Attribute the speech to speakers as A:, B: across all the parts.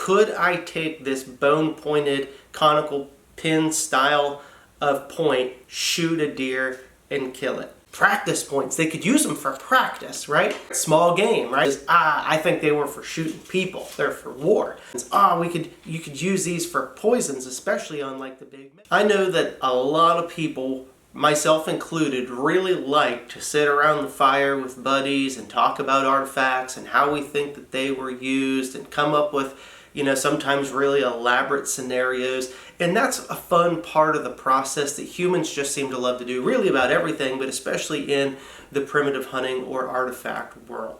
A: could I take this bone-pointed conical pin style of point, shoot a deer, and kill it? Practice points. They could use them for practice, right? Small game, right? I think they were for shooting people. They're for war. You could use these for poisons, especially on like the big. I know that a lot of people, myself included, really like to sit around the fire with buddies and talk about artifacts and how we think that they were used and come up with, sometimes really elaborate scenarios. And that's a fun part of the process that humans just seem to love to do, really about everything, but especially in the primitive hunting or artifact world.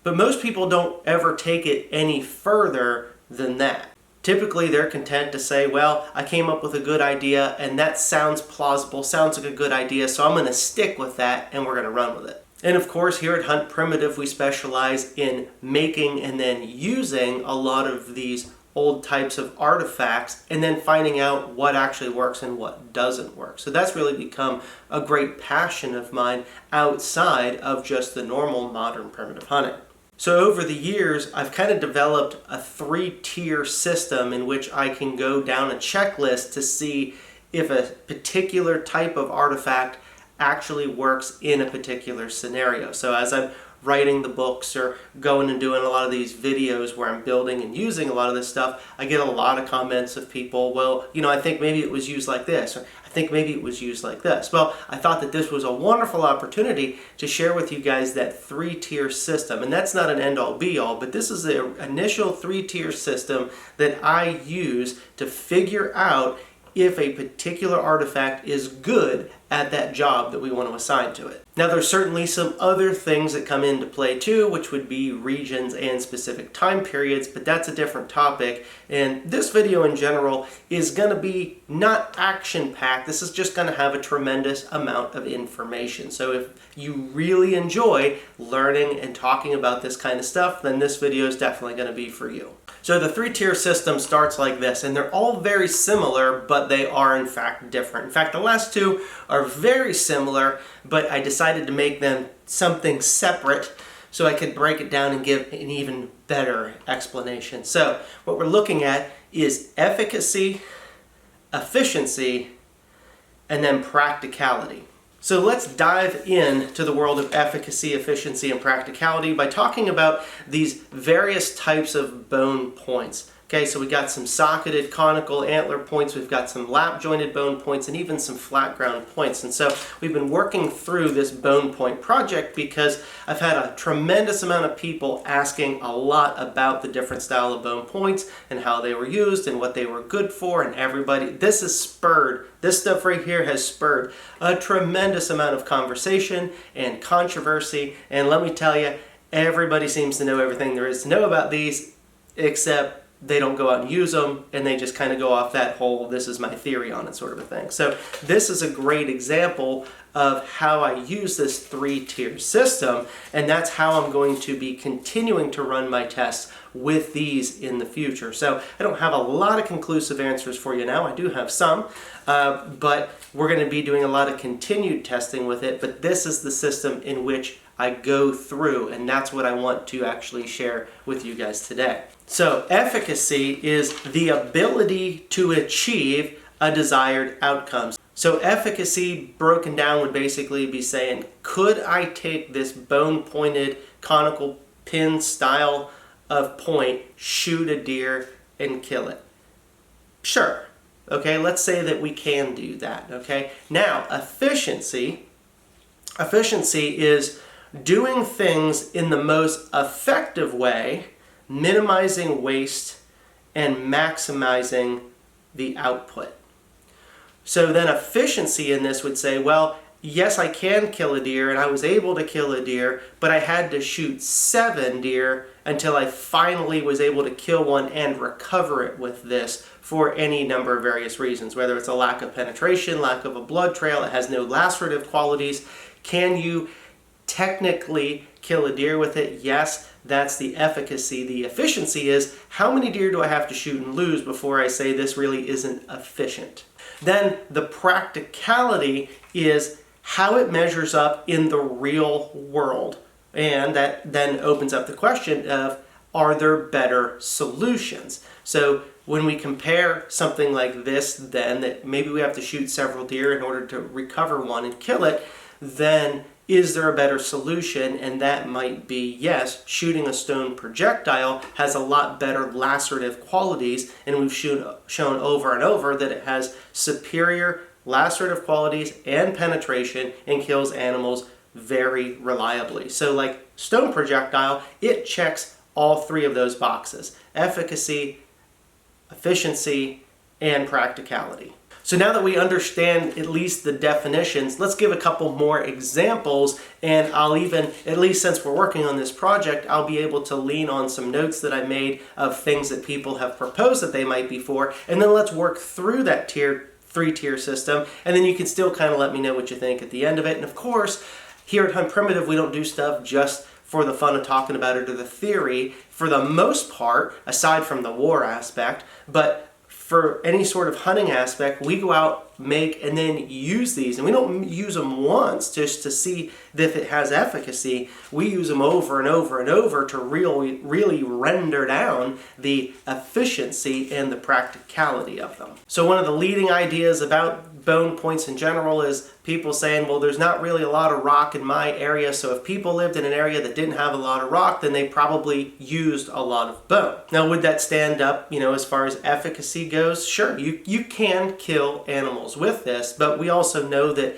A: But most people don't ever take it any further than that. Typically, they're content to say, well, I came up with a good idea and that sounds plausible, sounds like a good idea, so I'm going to stick with that and we're going to run with it. And of course, here at Hunt Primitive, we specialize in making and then using a lot of these old types of artifacts and then finding out what actually works and what doesn't work. So that's really become a great passion of mine outside of just the normal modern primitive hunting. So over the years, I've kind of developed a 3-tier system in which I can go down a checklist to see if a particular type of artifact actually works in a particular scenario. So as I'm writing the books or going and doing a lot of these videos where I'm building and using a lot of this stuff, I get a lot of comments of people, well, I think maybe it was used like this, or I think maybe it was used like this. Well, I thought that this was a wonderful opportunity to share with you guys that 3-tier system. And that's not an end-all be-all, but this is the initial 3-tier system that I use to figure out if a particular artifact is good at that job that we want to assign to it. Now, there's certainly some other things that come into play too, which would be regions and specific time periods, but that's a different topic. And this video in general is going to be not action-packed. This is just going to have a tremendous amount of information. So if you really enjoy learning and talking about this kind of stuff, then this video is definitely going to be for you. So the 3-tier system starts like this, and they're all very similar, but they are in fact different. In fact, the last two are very similar, but I decided to make them something separate so I could break it down and give an even better explanation. So what we're looking at is efficacy, efficiency, and then practicality. So let's dive into the world of efficacy, efficiency, and practicality by talking about these various types of bone points. Okay, so we got some socketed conical antler points, we've got some lap jointed bone points, and even some flat ground points. And so we've been working through this bone point project because I've had a tremendous amount of people asking a lot about the different style of bone points and how they were used and what they were good for, and this stuff right here has spurred a tremendous amount of conversation and controversy. And let me tell you, everybody seems to know everything there is to know about these, except they don't go out and use them, and they just kind of go off that whole this is my theory on it sort of a thing. So this is a great example of how I use this 3-tier system, and that's how I'm going to be continuing to run my tests with these in the future. So I don't have a lot of conclusive answers for you now. I do have some, but we're going to be doing a lot of continued testing with it, but this is the system in which I go through, and that's what I want to actually share with you guys today. So efficacy is the ability to achieve a desired outcome. So efficacy broken down would basically be saying, could I take this bone-pointed conical pin style of point, shoot a deer, and kill it? Sure. Okay, let's say that we can do that. Okay. Now, efficiency is doing things in the most effective way, minimizing waste, and maximizing the output. So then efficiency in this would say, well, yes, I can kill a deer, and I was able to kill a deer, but I had to shoot 7 deer until I finally was able to kill one and recover it with this for any number of various reasons, whether it's a lack of penetration, lack of a blood trail, it has no lacerative qualities. Can you technically kill a deer with it? Yes, that's the efficacy. The efficiency is how many deer do I have to shoot and lose before I say this really isn't efficient? Then the practicality is how it measures up in the real world. And that then opens up the question of, are there better solutions? So when we compare something like this, then that maybe we have to shoot several deer in order to recover one and kill it, then is there a better solution? And that might be yes, shooting a stone projectile has a lot better lacerative qualities, and we've shown over and over that it has superior lacerative qualities and penetration and kills animals very reliably. So like stone projectile, it checks all three of those boxes: efficacy, efficiency, and practicality. So now that we understand at least the definitions, let's give a couple more examples, and I'll even, at least since we're working on this project, I'll be able to lean on some notes that I made of things that people have proposed that they might be for, and then let's work through that three-tier system, and then you can still kind of let me know what you think at the end of it. And of course, here at Hunt Primitive, we don't do stuff just for the fun of talking about it or the theory, for the most part, aside from the war aspect, but for any sort of hunting aspect, we go out, make, and then use these. And we don't use them once just to see if it has efficacy. We use them over and over and over to really render down the efficiency and the practicality of them. So one of the leading ideas about bone points in general is people saying, well, there's not really a lot of rock in my area, so if people lived in an area that didn't have a lot of rock, then they probably used a lot of bone. Now, would that stand up, as far as efficacy goes? Sure, you can kill animals with this, but we also know that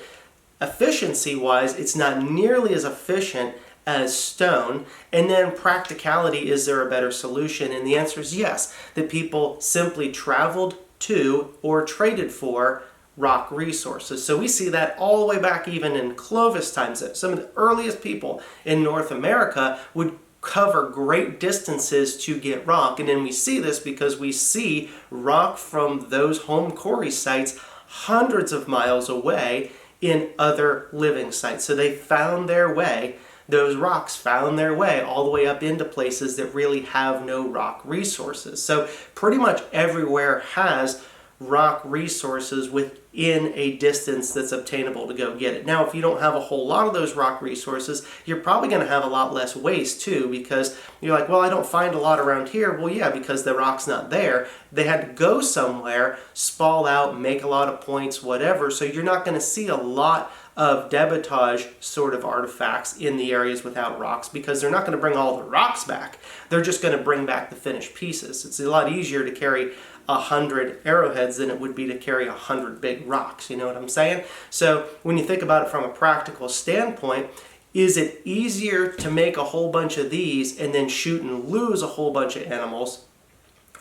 A: efficiency-wise, it's not nearly as efficient as stone. And then practicality, is there a better solution? And the answer is yes, that people simply traveled to or traded for rock resources. So we see that all the way back even in Clovis times. Some of the earliest people in North America would cover great distances to get rock. And then we see this because we see rock from those home quarry sites hundreds of miles away in other living sites. So they found their way, those rocks found their way all the way up into places that really have no rock resources. So pretty much everywhere has rock resources within a distance that's obtainable to go get it. Now, if you don't have a whole lot of those rock resources, you're probably going to have a lot less waste too, because you're like, well, I don't find a lot around here. Well, yeah, because the rock's not there. They had to go somewhere, spall out, make a lot of points, whatever. So you're not going to see a lot of debutage sort of artifacts in the areas without rocks, because they're not going to bring all the rocks back. They're just going to bring back the finished pieces. It's a lot easier to carry 100 arrowheads than it would be to carry 100 big rocks. You know what I'm saying? So when you think about it from a practical standpoint, is it easier to make a whole bunch of these and then shoot and lose a whole bunch of animals?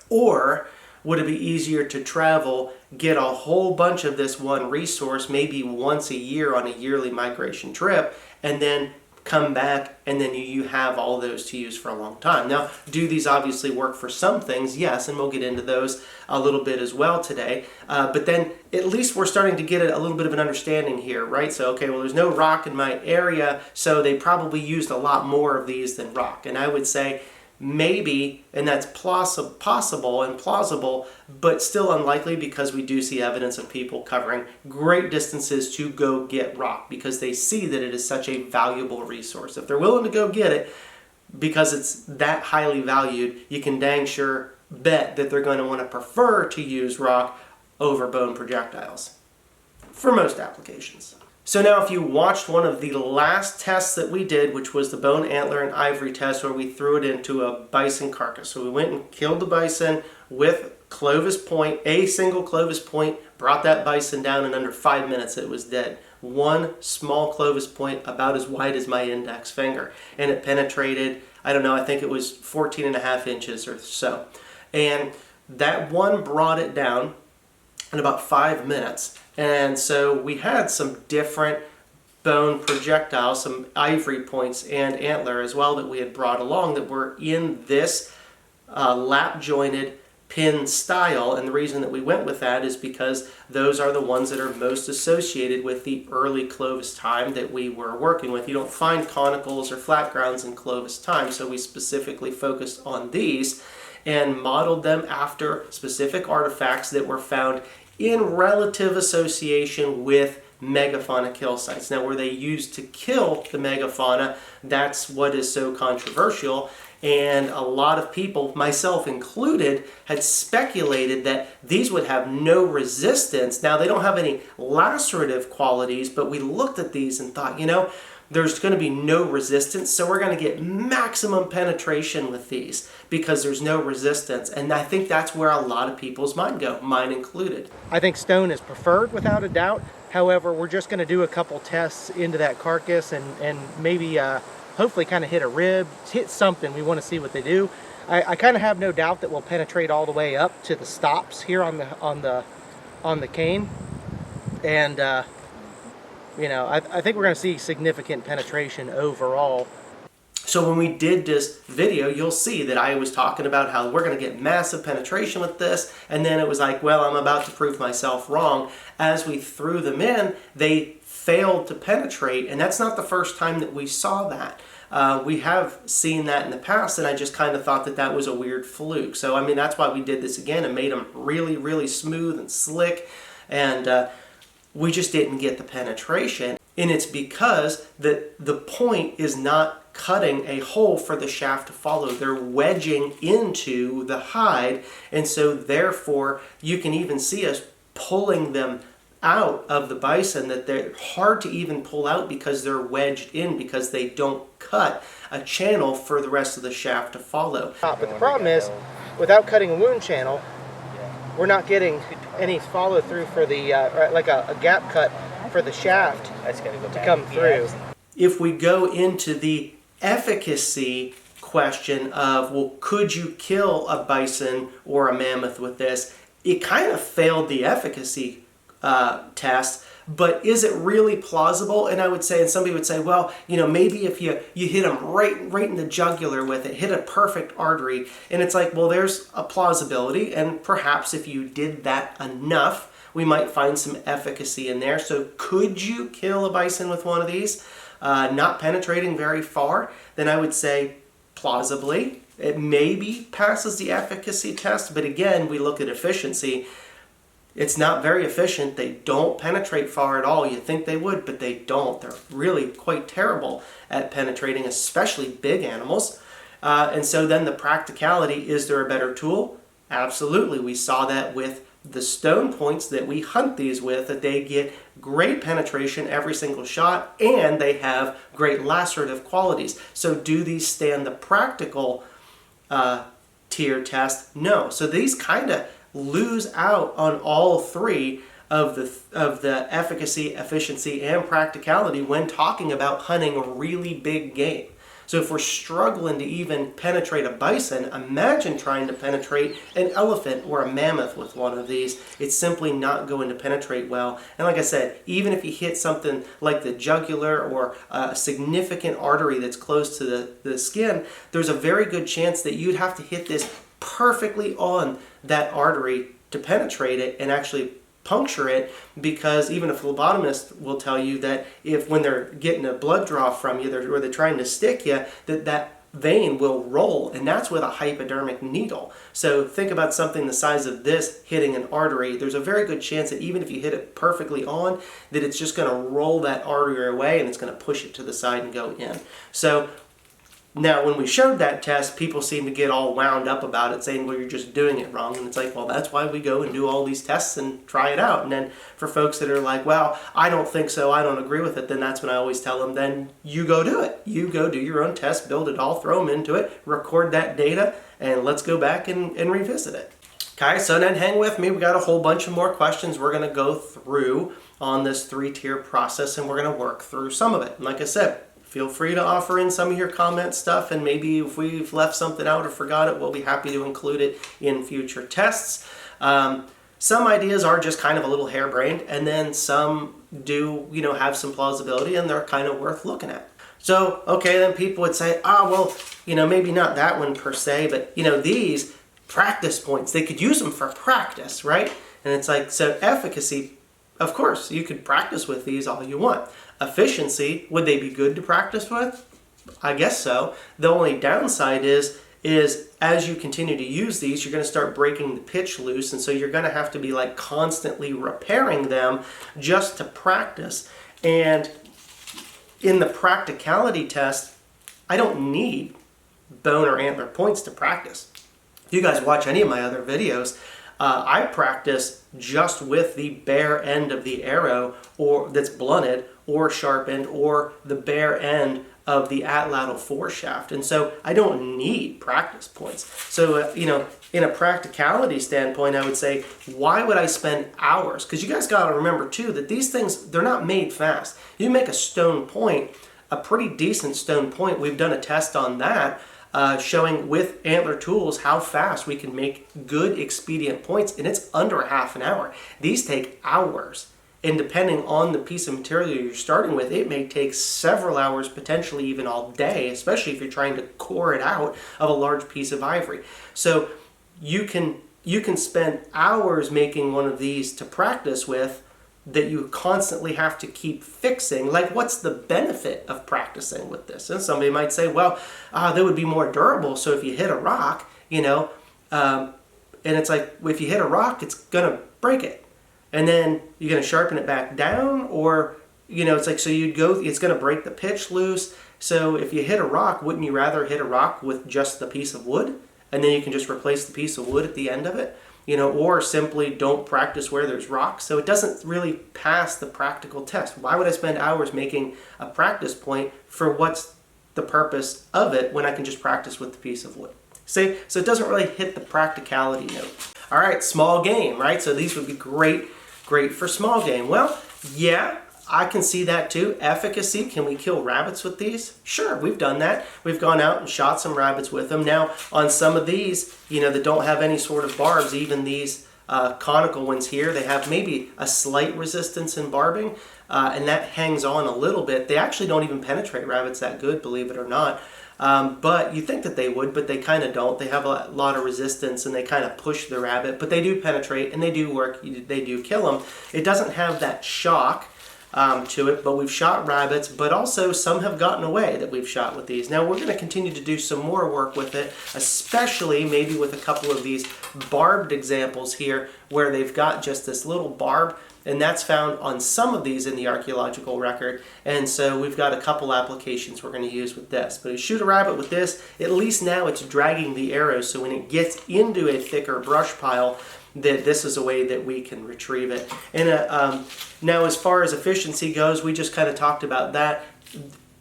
A: Or would it be easier to travel, get a whole bunch of this one resource, maybe once a year on a yearly migration trip, and then come back, and then you have all those to use for a long time? Now, do these obviously work for some things? Yes, and we'll get into those a little bit as well today. But then at least we're starting to get a little bit of an understanding here, right? So, okay, well, there's no rock in my area, so they probably used a lot more of these than rock. And I would say maybe, and that's possible and plausible, but still unlikely, because we do see evidence of people covering great distances to go get rock because they see that it is such a valuable resource. If they're willing to go get it because it's that highly valued, you can dang sure bet that they're going to want to prefer to use rock over bone projectiles for most applications. So now if you watched one of the last tests that we did, which was the bone, antler, and ivory test, where we threw it into a bison carcass. So we went and killed the bison with Clovis point, a single Clovis point, brought that bison down in under 5 minutes. It was dead. One small Clovis point about as wide as my index finger. And it penetrated, I don't know, I think it was 14.5 inches or so. And that one brought it down in about 5 minutes. And so we had some different bone projectiles, some ivory points and antler as well that we had brought along that were in this lap jointed pin style. And the reason that we went with that is because those are the ones that are most associated with the early Clovis time that we were working with. You don't find conicals or flat grounds in Clovis time, so we specifically focused on these and modeled them after specific artifacts that were found in relative association with megafauna kill sites. Now, were they used to kill the megafauna? That's what is so controversial. And a lot of people, myself included, had speculated that these would have no resistance. Now, they don't have any lacerative qualities, but we looked at these and thought, there's going to be no resistance, so we're going to get maximum penetration with these because there's no resistance. And I think that's where a lot of people's mind go, mine included. I think stone is preferred without a doubt. However, we're just going to do a couple tests into that carcass and maybe hopefully kind of hit a rib, hit something. We want to see what they do. I kind of have no doubt that we'll penetrate all the way up to the stops here on the cane, and I think we're going to see significant penetration overall. So when we did this video, you'll see that I was talking about how we're going to get massive penetration with this, and then it was like, well, I'm about to prove myself wrong. As we threw them in, they failed to penetrate, and that's not the first time that we saw that. We have seen that in the past, and I just kind of thought that that was a weird fluke. So, I mean, that's why we did this again and made them really, really smooth and slick, and we just didn't get the penetration. And it's because the point is not cutting a hole for the shaft to follow. They're wedging into the hide, and so therefore you can even see us pulling them out of the bison, that they're hard to even pull out because they're wedged in, because they don't cut a channel for the rest of the shaft to follow. But the problem is, without cutting a wound channel, we're not getting any follow through for the like a gap cut for the shaft to come through. If we go into the efficacy question of, well, could you kill a bison or a mammoth with this? It kind of failed the efficacy test, but is it really plausible? And I would say, and somebody would say, well, maybe if you hit them right in the jugular with it, hit a perfect artery, and it's like, well, there's a plausibility, and perhaps if you did that enough, we might find some efficacy in there. So could you kill a bison with one of these, not penetrating very far? Then I would say plausibly. It maybe passes the efficacy test, but again, we look at efficiency. It's not very efficient. They don't penetrate far at all. You think they would, but they don't. They're really quite terrible at penetrating, especially big animals. And so then the practicality, is there a better tool? Absolutely. We saw that with the stone points that we hunt these with, that they get great penetration every single shot, and they have great lacerative qualities. So do these stand the practical tier test? No. So these kind of lose out on all three of the efficacy, efficiency, and practicality when talking about hunting really big game. So if we're struggling to even penetrate a bison, imagine trying to penetrate an elephant or a mammoth with one of these. It's simply not going to penetrate well. And like I said, even if you hit something like the jugular or a significant artery that's close to the skin, there's a very good chance that you'd have to hit this perfectly on that artery to penetrate it and actually puncture it, because even a phlebotomist will tell you that when they're getting a blood draw from you, or they're trying to stick you, that vein will roll, and that's with a hypodermic needle. So think about something the size of this hitting an artery. There's a very good chance that even if you hit it perfectly on, that it's just going to roll that artery away and it's going to push it to the side and go in. So now, when we showed that test, people seem to get all wound up about it, saying, well, you're just doing it wrong. And it's like, well, that's why we go and do all these tests and try it out. And then for folks that are like, well, I don't think so, I don't agree with it, then that's when I always tell them, then you go do it. You go do your own test, build it all, throw them into it, record that data, and let's go back and revisit it. Okay, so then hang with me. We got a whole bunch of more questions we're going to go through on this 3-tier process, and we're going to work through some of it. And like I said, feel free to offer in some of your comment stuff, and maybe if we've left something out or forgot it, we'll be happy to include it in future tests. Some ideas are just kind of a little harebrained, and then some do, have some plausibility, and they're kind of worth looking at. So, okay, then people would say, well, maybe not that one per se, but, these practice points, they could use them for practice, right? And it's like, so efficacy, of course, you could practice with these all you want. Efficiency, would they be good to practice with? I guess so. The only downside is as you continue to use these, you're going to start breaking the pitch loose, and so you're going to have to be like constantly repairing them just to practice. And in the practicality test, I don't need bone or antler points to practice. If you guys watch any of my other videos, I practice just with the bare end of the arrow, or that's blunted or sharpened, or the bare end of the atlatl foreshaft. And so I don't need practice points. So, in a practicality standpoint, I would say, why would I spend hours? Because you guys got to remember too that these things, they're not made fast. You make a stone point, a pretty decent stone point. We've done a test on that, showing with antler tools how fast we can make good expedient points, and it's under half an hour. These take hours. And depending on the piece of material you're starting with, it may take several hours, potentially even all day, especially if you're trying to core it out of a large piece of ivory. So you can spend hours making one of these to practice with that you constantly have to keep fixing. Like, what's the benefit of practicing with this? And somebody might say, well, they would be more durable. So if you hit a rock, and it's like, if you hit a rock, it's going to break it. And then you're going to sharpen it back down, or, it's like, so it's going to break the pitch loose. So if you hit a rock, wouldn't you rather hit a rock with just the piece of wood? And then you can just replace the piece of wood at the end of it, or simply don't practice where there's rocks. So it doesn't really pass the practical test. Why would I spend hours making a practice point for what's the purpose of it when I can just practice with the piece of wood? See, so it doesn't really hit the practicality note. All right, small game, right? So these would be great for small game. Well, yeah, I can see that too. Efficacy, can we kill rabbits with these? Sure, we've done that. We've gone out and shot some rabbits with them. Now, on some of these, that don't have any sort of barbs, even these conical ones here, they have maybe a slight resistance in barbing, and that hangs on a little bit. They actually don't even penetrate rabbits that good, believe it or not. But you think that they would, but they kind of don't. They have a lot of resistance, and they kind of push the rabbit, but they do penetrate, and they do work. They do kill them. It doesn't have that shock to it, but we've shot rabbits, but also some have gotten away that we've shot with these. Now we're going to continue to do some more work with it, especially maybe with a couple of these barbed examples here where they've got just this little barb, and that's found on some of these in the archaeological record. And so we've got a couple applications we're going to use with this. But if you shoot a rabbit with this, at least now it's dragging the arrow, so when it gets into a thicker brush pile, that this is a way that we can retrieve it. And now as far as efficiency goes, we just kind of talked about that.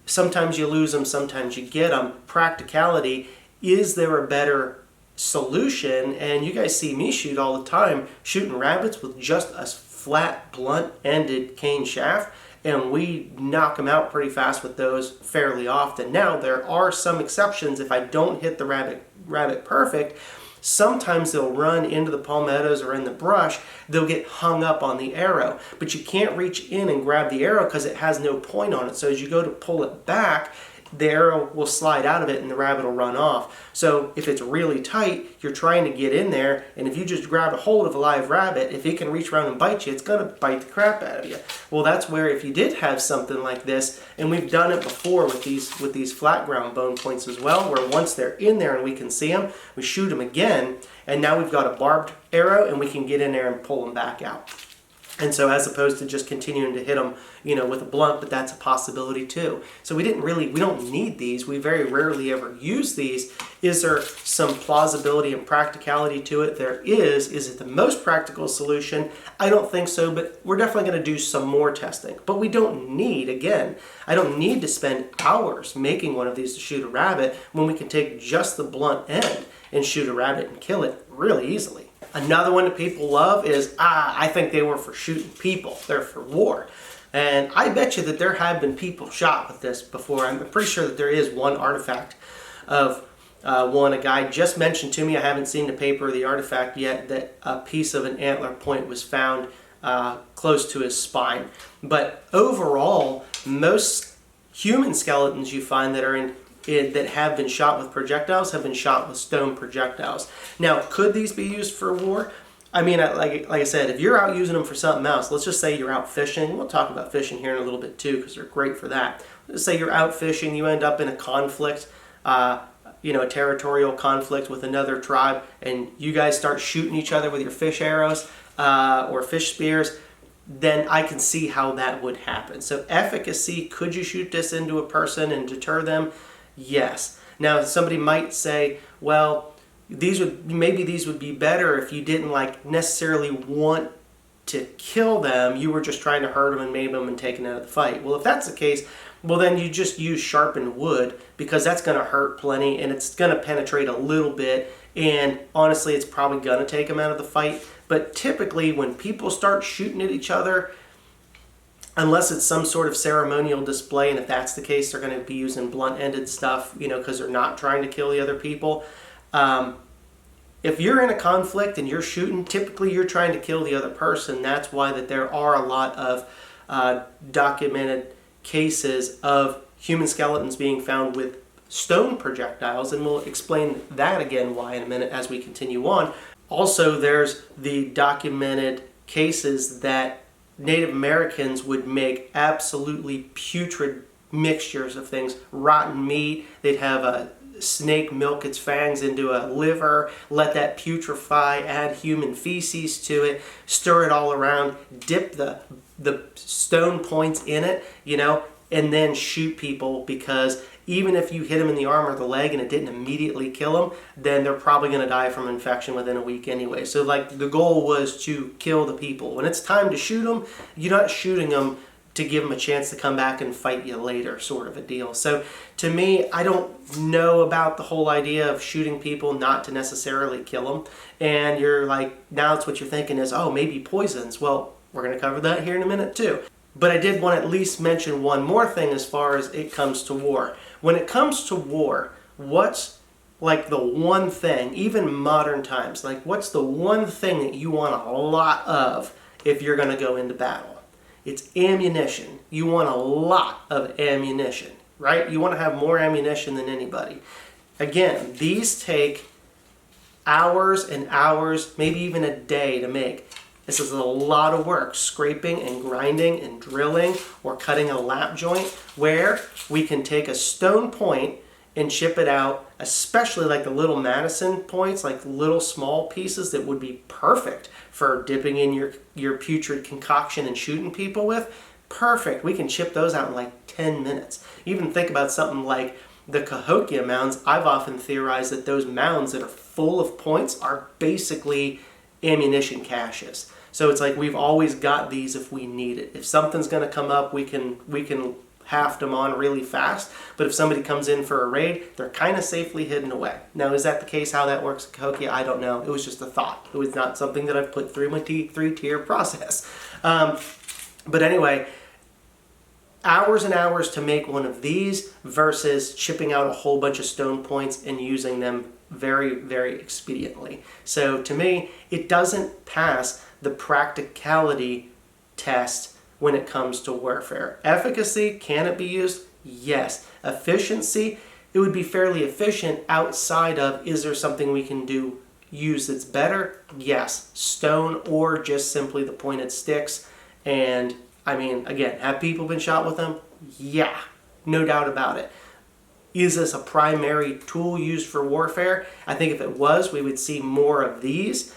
A: Sometimes you lose them, sometimes you get them. Practicality, is there a better solution? And you guys see me shoot all the time, shooting rabbits with just a flat, blunt-ended cane shaft, and we knock them out pretty fast with those fairly often. Now, there are some exceptions. If I don't hit the rabbit perfect, sometimes they'll run into the palmettos or in the brush. They'll get hung up on the arrow, but you can't reach in and grab the arrow because it has no point on it. So as you go to pull it back, the arrow will slide out of it and the rabbit will run off. So if it's really tight, you're trying to get in there, and if you just grab a hold of a live rabbit, if it can reach around and bite you, it's going to bite the crap out of you. Well, that's where if you did have something like this, and we've done it before with these flat ground bone points as well, where once they're in there and we can see them, we shoot them again, and now we've got a barbed arrow and we can get in there and pull them back out. And so as opposed to just continuing to hit them, with a blunt, but that's a possibility too. So we don't need these. We very rarely ever use these. Is there some plausibility and practicality to it? There is. Is it the most practical solution? I don't think so, but we're definitely going to do some more testing. But we don't need, again, I don't need to spend hours making one of these to shoot a rabbit when we can take just the blunt end and shoot a rabbit and kill it really easily. Another one that people love is, I think they were for shooting people. They're for war. And I bet you that there have been people shot with this before. I'm pretty sure that there is one artifact of one. A guy just mentioned to me, I haven't seen the paper or the artifact yet, that a piece of an antler point was found close to his spine. But overall, most human skeletons you find that are that have been shot with projectiles have been shot with stone projectiles. Now, could these be used for war? I mean, like I said, if you're out using them for something else, let's just say you're out fishing. We'll talk about fishing here in a little bit too, because they're great for that. Let's say you're out fishing, you end up in a conflict, a territorial conflict with another tribe, and you guys start shooting each other with your fish arrows or fish spears, then I can see how that would happen. So efficacy, could you shoot this into a person and deter them? Yes. Now, somebody might say, well, maybe these would be better if you didn't like necessarily want to kill them. You were just trying to hurt them and maim them and take them out of the fight. Well, if that's the case, well, then you just use sharpened wood, because that's going to hurt plenty and it's going to penetrate a little bit. And honestly, it's probably going to take them out of the fight. But typically when people start shooting at each other, unless it's some sort of ceremonial display, and if that's the case, they're going to be using blunt-ended stuff, because they're not trying to kill the other people. If you're in a conflict and you're shooting, typically you're trying to kill the other person. That's why that there are a lot of documented cases of human skeletons being found with stone projectiles, and we'll explain that again why in a minute as we continue on. Also, there's the documented cases that Native Americans would make absolutely putrid mixtures of things, rotten meat. They'd have a snake milk its fangs into a liver, let that putrefy, add human feces to it, stir it all around, dip the stone points in it, and then shoot people, because even if you hit them in the arm or the leg and it didn't immediately kill them, then they're probably going to die from infection within a week anyway. So the goal was to kill the people. When it's time to shoot them, you're not shooting them to give them a chance to come back and fight you later, sort of a deal. So to me, I don't know about the whole idea of shooting people not to necessarily kill them. And you're like, now it's what you're thinking is, oh, maybe poisons. Well, we're going to cover that here in a minute too. But I did want to at least mention one more thing as far as it comes to war. When it comes to war, what's like the one thing, even modern times, like what's the one thing that you want a lot of if you're going to go into battle? It's ammunition. You want a lot of ammunition, right? You want to have more ammunition than anybody. Again, these take hours and hours, maybe even a day to make. This is a lot of work, scraping and grinding and drilling or cutting a lap joint, where we can take a stone point and chip it out, especially like the little Madison points, like little small pieces that would be perfect for dipping in your putrid concoction and shooting people with. Perfect. We can chip those out in like 10 minutes. Even think about something like the Cahokia mounds. I've often theorized that those mounds that are full of points are basically ammunition caches. So it's like we've always got these if we need it. If something's going to come up, we can haft them on really fast. But if somebody comes in for a raid, they're kind of safely hidden away. Now, is that the case how that works in Cahokia? I don't know. It was just a thought. It was not something that I've put through my three-tier process. But anyway, hours and hours to make one of these versus chipping out a whole bunch of stone points and using them very, very expediently. So to me, it doesn't pass the practicality test when it comes to warfare. Efficacy, can it be used? Yes. Efficiency, it would be fairly efficient outside of, is there something we can use that's better? Yes. Stone or just simply the pointed sticks. And I mean, again, have people been shot with them? Yeah, no doubt about it. Is this a primary tool used for warfare? I think if it was, we would see more of these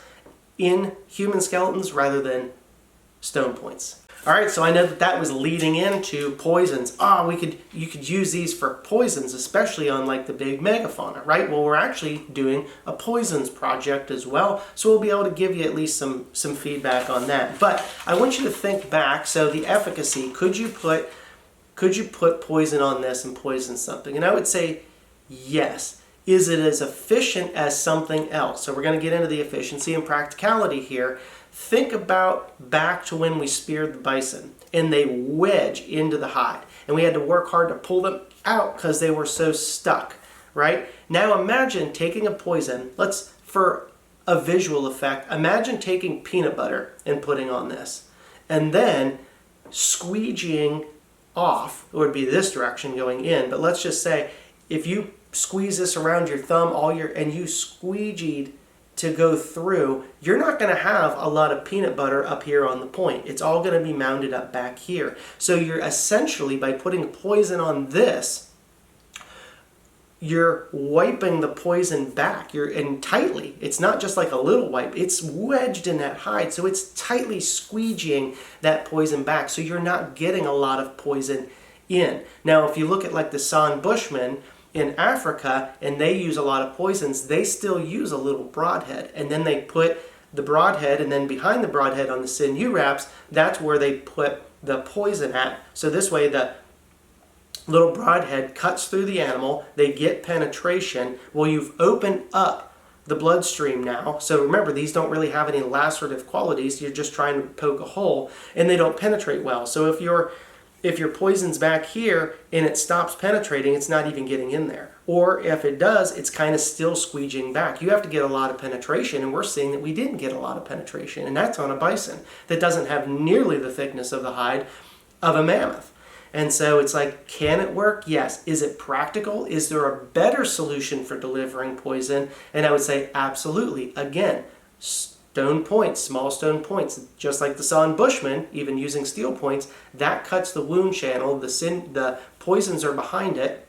A: in human skeletons rather than stone points. All right, so I know that was leading into poisons. You could use these for poisons, especially on like the big megafauna, right? Well, we're actually doing a poisons project as well, so we'll be able to give you at least some feedback on that. But I want you to think back. So the efficacy, could you put poison on this and poison something? And I would say yes. Is it as efficient as something else? So we're going to get into the efficiency and practicality here. Think about back to when we speared the bison and they wedge into the hide and we had to work hard to pull them out because they were so stuck, right? Now imagine taking a poison, for a visual effect, imagine taking peanut butter and putting on this and then squeegeeing off. It would be this direction going in, but let's just say if you squeeze this around your thumb and you squeegeed to go through, you're not going to have a lot of peanut butter up here on the point. It's all going to be mounded up back here. So you're essentially, by putting poison on this, you're wiping the poison back. And tightly. It's not just like a little wipe. It's wedged in that hide. So it's tightly squeegeeing that poison back. So you're not getting a lot of poison in. Now, if you look at like the San Bushman, in Africa and they use a lot of poisons, they still use a little broadhead. And then they put the broadhead, and then behind the broadhead on the sinew wraps, that's where they put the poison at. So this way the little broadhead cuts through the animal, they get penetration. Well, you've opened up the bloodstream now. So remember, these don't really have any lacerative qualities. You're just trying to poke a hole, and they don't penetrate well. So if your poison's back here and it stops penetrating, it's not even getting in there. Or if it does, it's kind of still squeegeeing back. You have to get a lot of penetration, and we're seeing that we didn't get a lot of penetration, and that's on a bison that doesn't have nearly the thickness of the hide of a mammoth. And so it's like, can it work? Yes. Is it practical? Is there a better solution for delivering poison? And I would say absolutely. Again, stone points, small stone points, just like the saw in Bushman, even using steel points, that cuts the wound channel. The poisons are behind it,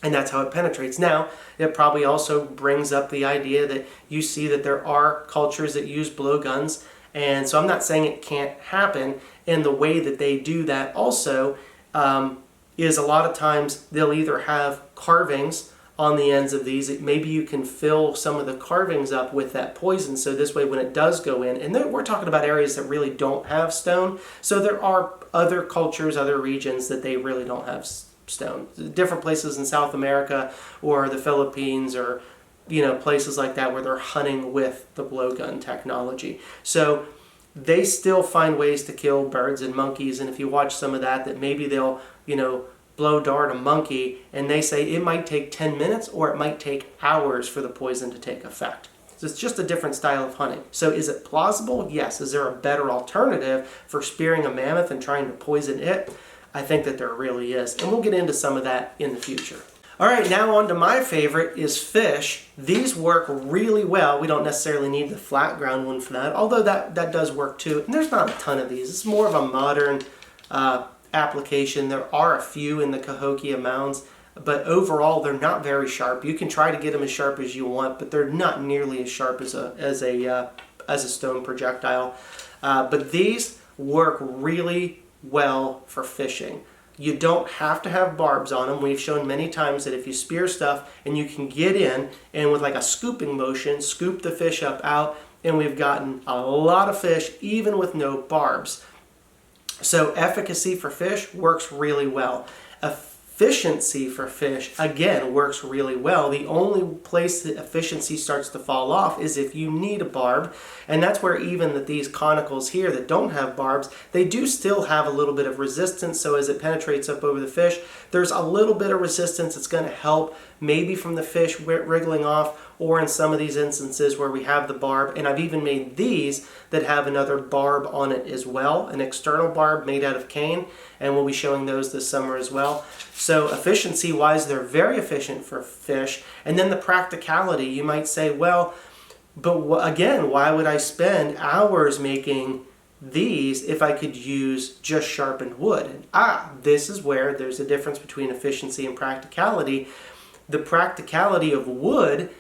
A: and that's how it penetrates. Now, it probably also brings up the idea that you see that there are cultures that use blowguns, and so I'm not saying it can't happen. And the way that they do that also is a lot of times they'll either have carvings on the ends of these. Maybe you can fill some of the carvings up with that poison, so this way when it does go in, and then we're talking about areas that really don't have stone, so there are other cultures, other regions that they really don't have stone. Different places in South America or the Philippines, or places like that where they're hunting with the blowgun technology. So they still find ways to kill birds and monkeys, and if you watch some of that maybe they'll, blow dart a monkey, and they say it might take 10 minutes or it might take hours for the poison to take effect. So it's just a different style of hunting. So is it plausible? Yes. Is there a better alternative for spearing a mammoth and trying to poison it? I think that there really is, and we'll get into some of that in the future. All right, now on to my favorite is fish. These work really well. We don't necessarily need the flat ground one for that, although that does work too. And there's not a ton of these. It's more of a modern application. There are a few in the Cahokia Mounds, but overall they're not very sharp. You can try to get them as sharp as you want, but they're not nearly as sharp as a stone projectile. But these work really well for fishing. You don't have to have barbs on them. We've shown many times that if you spear stuff and you can get in and with like a scooping motion, scoop the fish up out, and we've gotten a lot of fish even with no barbs. So efficacy for fish works really well. Efficiency for fish, again, works really well. The only place that efficiency starts to fall off is if you need a barb, and that's where even that these conicals here that don't have barbs, they do still have a little bit of resistance. So as it penetrates up over the fish, there's a little bit of resistance. It's going to help maybe from the fish wriggling off, or in some of these instances where we have the barb. And I've even made these that have another barb on it as well, an external barb made out of cane, and we'll be showing those this summer as well. So efficiency wise, they're very efficient for fish. And then the practicality, you might say, well, but again, why would I spend hours making these if I could use just sharpened wood? And this is where there's a difference between efficiency and practicality. The practicality of wood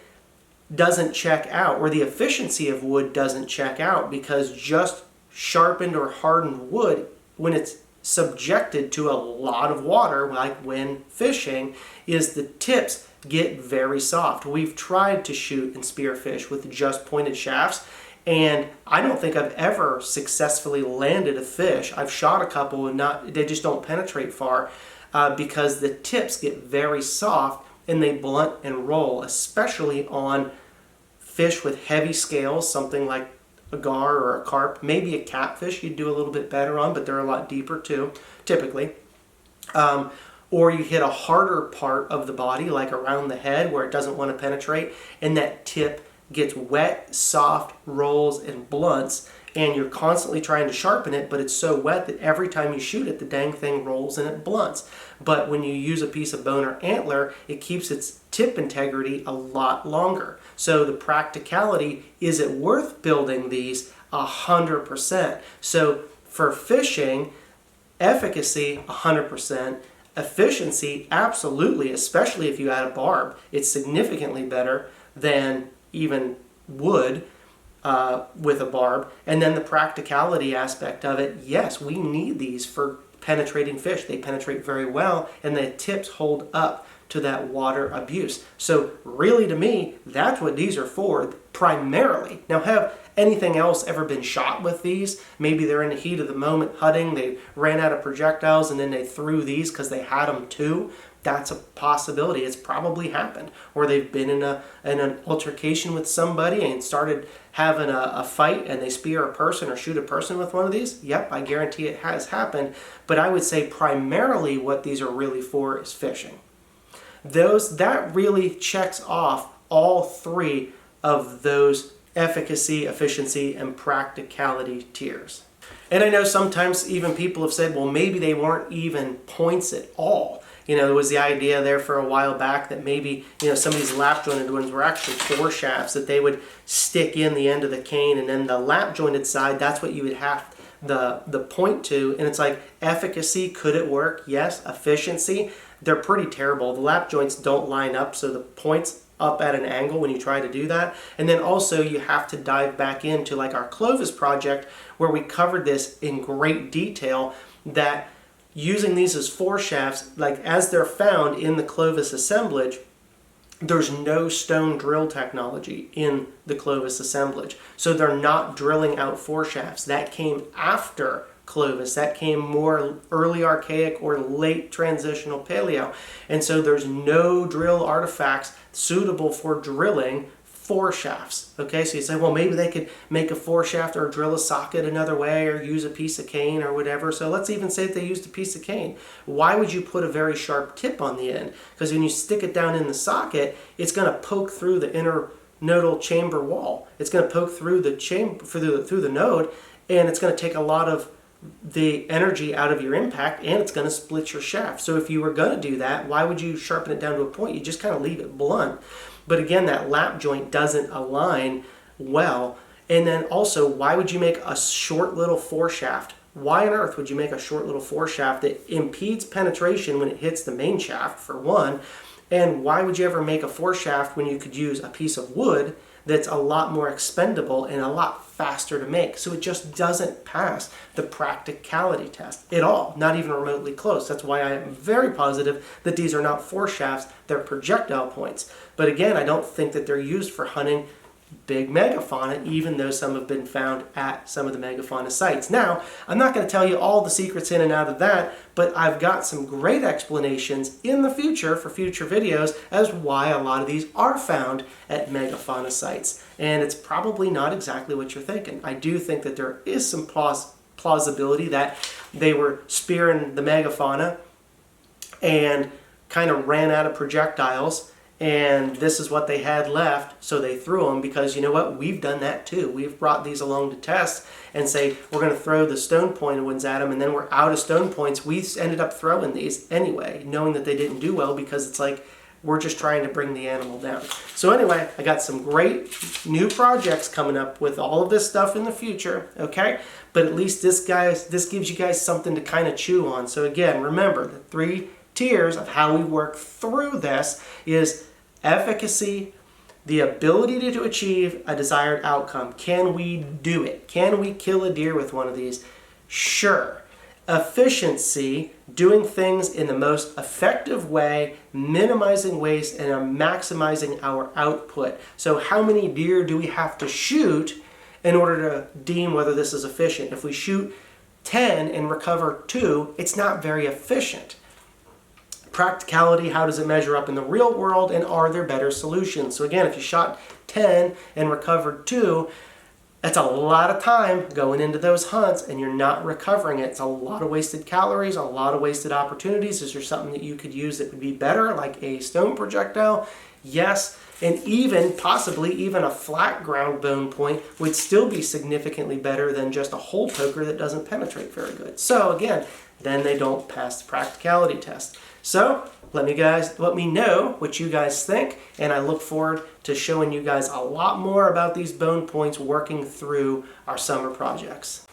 A: doesn't check out, or the efficiency of wood doesn't check out, because just sharpened or hardened wood, when it's subjected to a lot of water, like when fishing, is the tips get very soft. We've tried to shoot and spear fish with just pointed shafts, and I don't think I've ever successfully landed a fish. I've shot a couple and they just don't penetrate far because the tips get very soft and they blunt and roll, especially on fish with heavy scales, something like a gar or a carp. Maybe a catfish you'd do a little bit better on, but they're a lot deeper too, typically. Or you hit a harder part of the body, like around the head where it doesn't want to penetrate, and that tip gets wet, soft, rolls, and blunts, and you're constantly trying to sharpen it, but it's so wet that every time you shoot it, the dang thing rolls and it blunts. But when you use a piece of bone or antler, it keeps its tip integrity a lot longer. So the practicality, is it worth building these? 100%. So for fishing, efficacy, 100%. Efficiency, absolutely, especially if you add a barb. It's significantly better than even wood with a barb. And then the practicality aspect of it, yes, we need these for penetrating fish. They penetrate very well, and the tips hold up to that water abuse. So really, to me, that's what these are for primarily. Now, have anything else ever been shot with these? Maybe they're in the heat of the moment hunting, they ran out of projectiles and then they threw these because they had them too. That's a possibility. It's probably happened. Or they've been in an altercation with somebody and started having a fight and they spear a person or shoot a person with one of these. Yep, I guarantee it has happened. But I would say primarily what these are really for is fishing. That really checks off all three of those efficacy, efficiency, and practicality tiers. And I know sometimes even people have said, well, maybe they weren't even points at all. There was the idea there for a while back that maybe, some of these lap jointed ones were actually foreshafts that they would stick in the end of the cane, and then the lap jointed side, that's what you would have the point to. And it's like, efficacy, could it work? Yes. Efficiency, they're pretty terrible. The lap joints don't line up, so the point's up at an angle when you try to do that. And then also you have to dive back into like our Clovis project where we covered this in great detail, that using these as foreshafts, like as they're found in the Clovis assemblage, there's no stone drill technology in the Clovis assemblage. So they're not drilling out foreshafts. That came after Clovis. That came more early archaic or late transitional paleo. And so there's no drill artifacts suitable for drilling foreshafts. Okay, so you say, well, maybe they could make a foreshaft or drill a socket another way or use a piece of cane or whatever. So let's even say that they used a piece of cane. Why would you put a very sharp tip on the end? Because when you stick it down in the socket, it's going to poke through the inner nodal chamber wall. It's going to poke through the chamber, through the node, and it's going to take a lot of the energy out of your impact, and it's going to split your shaft. So if you were going to do that, why would you sharpen it down to a point? You just kind of leave it blunt. But again, that lap joint doesn't align well. And then also, why would you make a short little foreshaft? Why on earth would you make a short little foreshaft that impedes penetration when it hits the main shaft, for one? And why would you ever make a foreshaft when you could use a piece of wood that's a lot more expendable and a lot faster to make? So it just doesn't pass the practicality test at all, not even remotely close. That's why I am very positive that these are not foreshafts, they're projectile points. But again, I don't think that they're used for hunting big megafauna, even though some have been found at some of the megafauna sites. Now, I'm not going to tell you all the secrets in and out of that, but I've got some great explanations in the future for future videos as why a lot of these are found at megafauna sites. And it's probably not exactly what you're thinking. I do think that there is some plausibility that they were spearing the megafauna and kind of ran out of projectiles, and this is what they had left, so they threw them, because you know what? We've done that too. We've brought these along to test and say, we're going to throw the stone pointed ones at them, and then we're out of stone points. We ended up throwing these anyway, knowing that they didn't do well, because it's like, we're just trying to bring the animal down. So anyway, I got some great new projects coming up with all of this stuff in the future, okay? But at least this gives you guys something to kind of chew on. So again, remember, the 3 tiers of how we work through this is efficacy, the ability to achieve a desired outcome. Can we do it? Can we kill a deer with one of these? Sure. Efficiency, doing things in the most effective way, minimizing waste, and maximizing our output. So how many deer do we have to shoot in order to deem whether this is efficient? If we shoot 10 and recover 2, it's not very efficient. Practicality, how does it measure up in the real world, and are there better solutions? So again, if you shot 10 and recovered 2, that's a lot of time going into those hunts and you're not recovering it. It's a lot of wasted calories, a lot of wasted opportunities. Is there something that you could use that would be better, like a stone projectile? Yes. And even, possibly even a flat ground bone point would still be significantly better than just a hole poker that doesn't penetrate very good. So again, then they don't pass the practicality test. So let me know what you guys think, and I look forward to showing you guys a lot more about these bone points working through our summer projects.